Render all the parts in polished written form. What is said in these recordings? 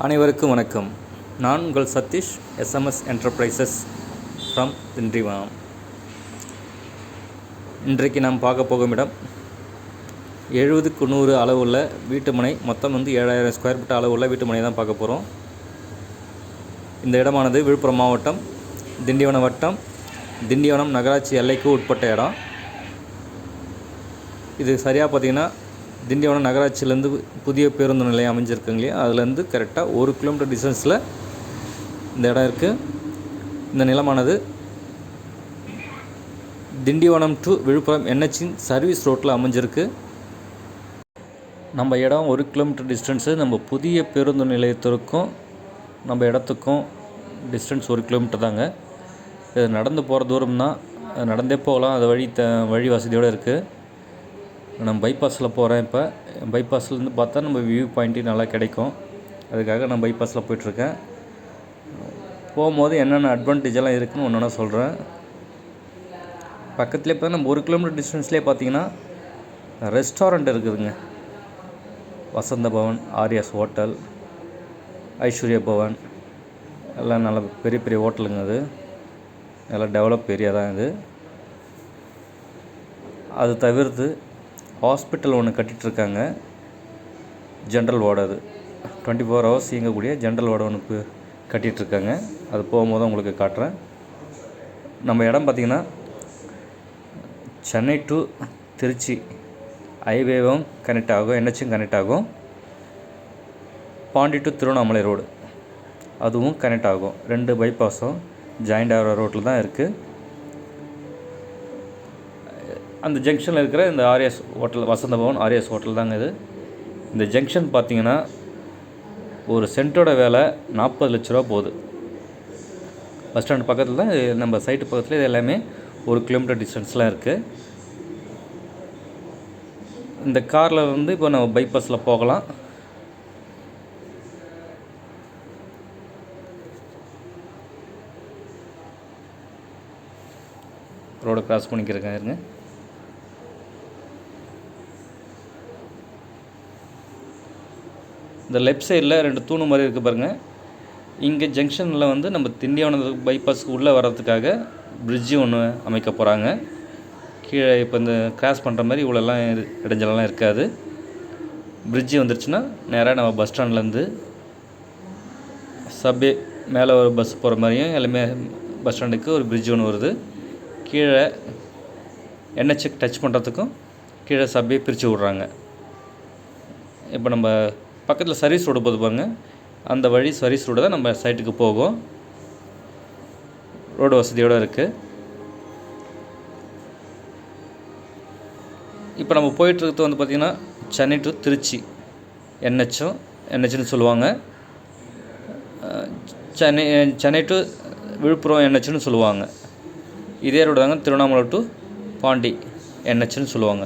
அனைவருக்கும் வணக்கம். நான் உங்கள் Sathish, SMS enterprises from Tindivanam. இன்றைக்கு நாம் பார்க்க போகும் இடம் 70க்கு 100 அளவுள்ள வீட்டு மனை. மொத்தம் 7000 ஸ்கொயர் ஃபீட் அளவுள்ள வீட்டு மனை தான் பார்க்க போகிறோம். இந்த இடமானது விழுப்புரம் மாவட்டம் திண்டிவனம் வட்டம் திண்டிவனம் நகராட்சி எல்லைக்கு உட்பட்ட இடம். இது சரியாக பார்த்திங்கன்னா திண்டிவனம் நகராட்சியிலேருந்து புதிய பேருந்து நிலையம் அமைஞ்சிருக்குங்க இல்லையா, அதுலேருந்து கரெக்டாக 1 கிலோமீட்டர் டிஸ்டன்ஸில் இந்த இடம் இருக்குது. இந்த நிலமானது திண்டிவனம் டு விழுப்புரம் என்ஹெச்சின் சர்வீஸ் ரோட்டில் அமைஞ்சிருக்கு. நம்ம இடம் 1 கிலோமீட்டர் டிஸ்டன்ஸு. நம்ம புதிய பேருந்து நிலையத்திற்கும் நம்ம இடத்துக்கும் டிஸ்டன்ஸ் 1 கிலோமீட்டர் தாங்க. இது நடந்து போகிற தூரம் தான், நடந்தே போகலாம். அது வழி வசதியோடு இருக்குது. நான் பைபாஸில் போகிறேன். இப்போ பைபாஸ்லேருந்து பார்த்தா நம்ம வியூ பாயிண்ட்டு நல்லா கிடைக்கும். அதுக்காக நான் பைபாஸில் போயிட்டுருக்கேன். போகும்போது என்னென்ன அட்வான்டேஜெல்லாம் இருக்குதுன்னு ஒன்று சொல்கிறேன். பக்கத்துலேயே இப்போ நம்ம 1 கிலோமீட்டர் டிஸ்டன்ஸ்லேயே பார்த்தீங்கன்னா ரெஸ்டாரண்ட் இருக்குதுங்க. வசந்த பவன், ஆர்யாஸ் ஹோட்டல், ஐஸ்வர்யா பவன் எல்லாம் நல்ல பெரிய பெரிய ஹோட்டலுங்க. அது நல்லா டெவலப் ஏரியா தான் இது. அது தவிர்த்து ஹாஸ்பிட்டல் ஒன்று கட்டிகிட்ருக்காங்க. ஜென்ரல் வார்டு, அது 24 ஹவர்ஸ் இயங்கக்கூடிய ஜென்ரல் வார்டு ஒன்று கட்டிகிட்ருக்காங்க. அது போகும்போது உங்களுக்கு காட்டுறேன். நம்ம இடம் பார்த்திங்கன்னா சென்னை டு திருச்சி ஹைவேவும் கனெக்ட் ஆகும், என்ஹெச்சும் கனெக்ட் ஆகும். பாண்டி டு திருவண்ணாமலை ரோடு அதுவும் கனெக்ட் ஆகும். 2 பைபாஸும் ஜாயிண்ட் ஆகிற ரோட்டில் தான் இருக்குது. அந்த ஜங்ஷனில் இருக்கிற இந்த RS hotel, Vasantha Bhavan RS hotel தாங்க இது. இந்த ஜங்ஷன் பார்த்திங்கன்னா ஒரு சென்ட்டோட வேலை 40 லட்ச ரூபா போகுது. பஸ் ஸ்டாண்ட் பக்கத்தில் தான், நம்ம சைட்டு பக்கத்தில் இது எல்லாமே 1 கிலோமீட்டர் டிஸ்டன்ஸில் இருக்குது. இந்த காரில் வந்து இப்போ நம்ம பைபாஸில் போகலாம். ரோடை கிராஸ் பண்ணிக்கிறேங்க இருங்க. இந்த லெஃப்ட் சைடில் 2 தூணு மாதிரி இருக்குது பாருங்கள். இங்கே ஜங்ஷனில் வந்து நம்ம திண்டிவனம் பைபாஸ்க்கு உள்ளே வர்றதுக்காக பிரிட்ஜு ஒன்று அமைக்க போகிறாங்க. கீழே இப்போ இந்த கிராஸ் பண்ணுற மாதிரி இவ்வளோலாம் இடைஞ்சலெல்லாம் இருக்காது. பிரிட்ஜு வந்துருச்சுன்னா நேராக நம்ம பஸ் ஸ்டாண்ட்லேருந்து சப்வே மேலே ஒரு பஸ் போகிற மாதிரியும் எல்லாமே பஸ் ஸ்டாண்டுக்கு ஒரு பிரிட்ஜ் ஒன்று வருது. கீழே என்ஹெச்சுக்கு டச் பண்ணுறதுக்கும் கீழே சப்வே பிரித்து விட்றாங்க. இப்போ நம்ம பக்கத்தில் சர்வீஸ் ரோடு போது பாருங்க, அந்த வழி சர்வீஸ் ரோடு தான் நம்ம சைட்டுக்கு போகும். ரோடு வசதியோடு இருக்குது. இப்போ நம்ம போயிட்டுருக்கிறது வந்து பார்த்திங்கன்னா சென்னை டு திருச்சி என்ஹெச்னு சொல்லுவாங்க. சென்னை டு விழுப்புரம் என்ஹெச்னு சொல்லுவாங்க. இதே ரோடு தாங்க திருவண்ணாமலை டு பாண்டி என்ஹெச்னு சொல்லுவாங்க.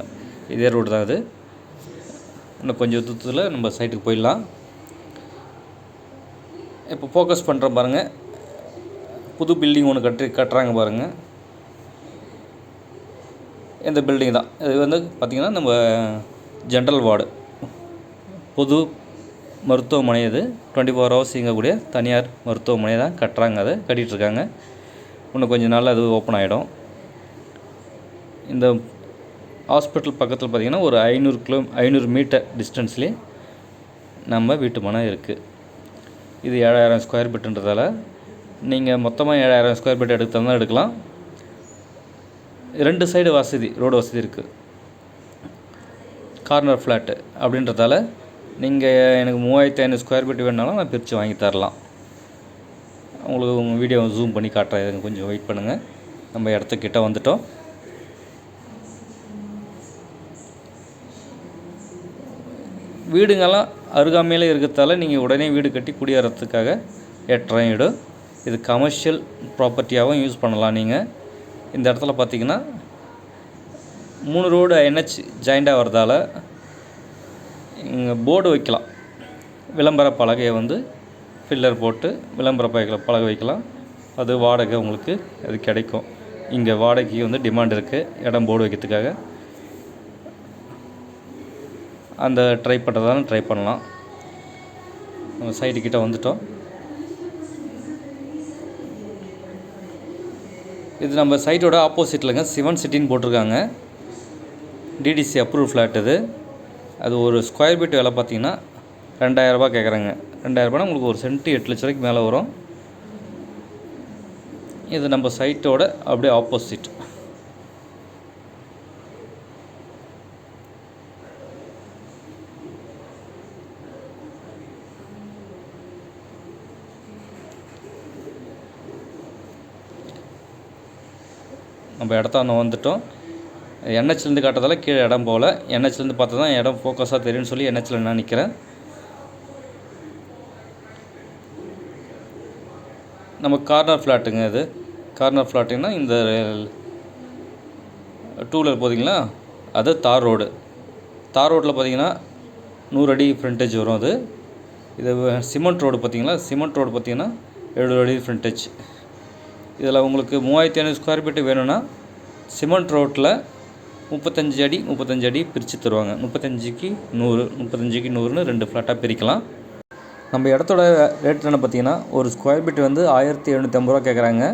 இதே ரோடு தான் அது. இன்னும் கொஞ்சம் தூரத்தில் நம்ம சைட்டுக்கு போயிடலாம். இப்போ ஃபோக்கஸ் பண்ணுற பாருங்கள், புது பில்டிங் ஒன்று கட்டுறாங்க பாருங்கள். இந்த பில்டிங் தான் இது. வந்து பார்த்திங்கன்னா நம்ம ஜென்ரல் வார்டு பொது மருத்துவமனை. இது 24 ஹவர்ஸ் இயங்கக்கூடிய தனியார் மருத்துவமனை தான் கட்டுறாங்க. அதை கட்டிகிட்ருக்காங்க. இன்னும் கொஞ்சம் நாள் அது ஓப்பன் ஆகிடும். இந்த ஹாஸ்பிட்டல் பக்கத்தில் பார்த்திங்கன்னா ஒரு 500 மீட்டர் டிஸ்டன்ஸ்லேயே நம்ம வீட்டு மனை இருக்குது. இது 7000 ஸ்கொயர் ஃபீட்டுன்றதால நீங்கள் மொத்தமாக 7000 ஸ்கொயர் ஃபீட் எடுத்தாலும் எடுக்கலாம். 2 சைடு வசதி, ரோடு வசதி இருக்குது. கார்னர் ஃப்ளாட்டு அப்படின்றதால நீங்கள் எனக்கு 3500 ஸ்கொயர் ஃபீட் வேணுனாலும் நான் பிரித்து வாங்கி தரலாம். உங்களுக்கு உங்கள் வீடியோ ஜூம் பண்ணி காட்டுறேன், கொஞ்சம் வெயிட் பண்ணுங்கள். நம்ம இடத்துக்கிட்ட வந்துட்டோம். வீடுங்கள்லாம் அருகாமையில் இருக்கிறதால நீங்கள் உடனே வீடு கட்டி குடியேறத்துக்காக ஏற்ற இடம். இது கமர்ஷியல் ப்ராப்பர்ட்டியாகவும் யூஸ் பண்ணலாம். நீங்கள் இந்த இடத்துல பார்த்திங்கன்னா 3 ரோடு என்ஹெச் ஜாயிண்டாக வரதால் இங்கே போர்டு வைக்கலாம். விளம்பர பலகையை வந்து ஃபில்லர் போட்டு விளம்பர பலகை வைக்கலாம். அது வாடகை உங்களுக்கு அது கிடைக்கும். இங்கே வாடகைக்கு வந்து டிமாண்ட் இருக்குது. இடம் போர்டு வைக்கிறதுக்காக அந்த ட்ரை பண்ணுறதாலும் ட்ரை பண்ணலாம். நம்ம சைட்டுக்கிட்ட வந்துட்டோம். இது நம்ம சைட்டோட ஆப்போசிட்லங்க சிவன் சிட்டின்னு போட்டிருக்காங்க. டிடிசி அப்ரூவ் ஃப்ளாட் இது. அது ஒரு ஸ்கொயர் ஃபீட் விலை பார்த்தீங்கன்னா 2000 ரூபா கேட்குறாங்க. 2000 ரூபானா உங்களுக்கு ஒரு சென்ட் 8 லட்ச ரூபாய்க்கு மேலே வரும். இது நம்ம சைட்டோட அப்படியே ஆப்போசிட். நம்ம இடத்த வந்துட்டோம். என்ஹெச்லேருந்து காட்டுறதால கீழே இடம் போகல. என்ஹெச்லேருந்து பார்த்தா தான் இடம் ஃபோக்கஸாக தெரியும்னு சொல்லி என்ஹெச்சில் நான் நிற்கிறேன். நம்ம கார்னர் ஃப்ளாட்டுங்க இது. கார்னர் ஃப்ளாட்டுன்னா இந்த 2 வீலர் போதிங்களா, அது தார் ரோடு. தார் ரோட்டில் பார்த்தீங்கன்னா 100 அடி ஃப்ரண்டேஜ் வரும். அது இது சிமெண்ட் ரோடு பார்த்தீங்களா, சிமெண்ட் ரோடு பார்த்தீங்கன்னா 70 அடி ஃப்ரண்டேஜ். இதில் உங்களுக்கு 3500 ஸ்கொயர் ஃபீட்டு வேணும்னா சிமெண்ட் ரோட்டில் 35 அடி பிரித்து தருவாங்க. 35க்கு 100, 35க்கு 100ன்னு 2 ஃப்ளாட்டாக பிரிக்கலாம். நம்ம இடத்தோட ரேட் என்ன பார்த்தீங்கன்னா, ஒரு ஸ்கொயர் ஃபீட் வந்து 1750 ரூபா கேட்குறாங்க.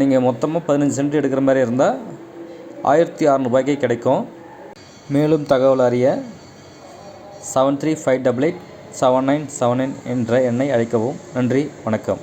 நீங்கள் மொத்தமாக 15 சென்ட் எடுக்கிற மாதிரி இருந்தால் 1600 ரூபாய்க்கே கிடைக்கும். மேலும் தகவல் அறிய 73588797 என்ற எண்ணை அழைக்கவும். நன்றி, வணக்கம்.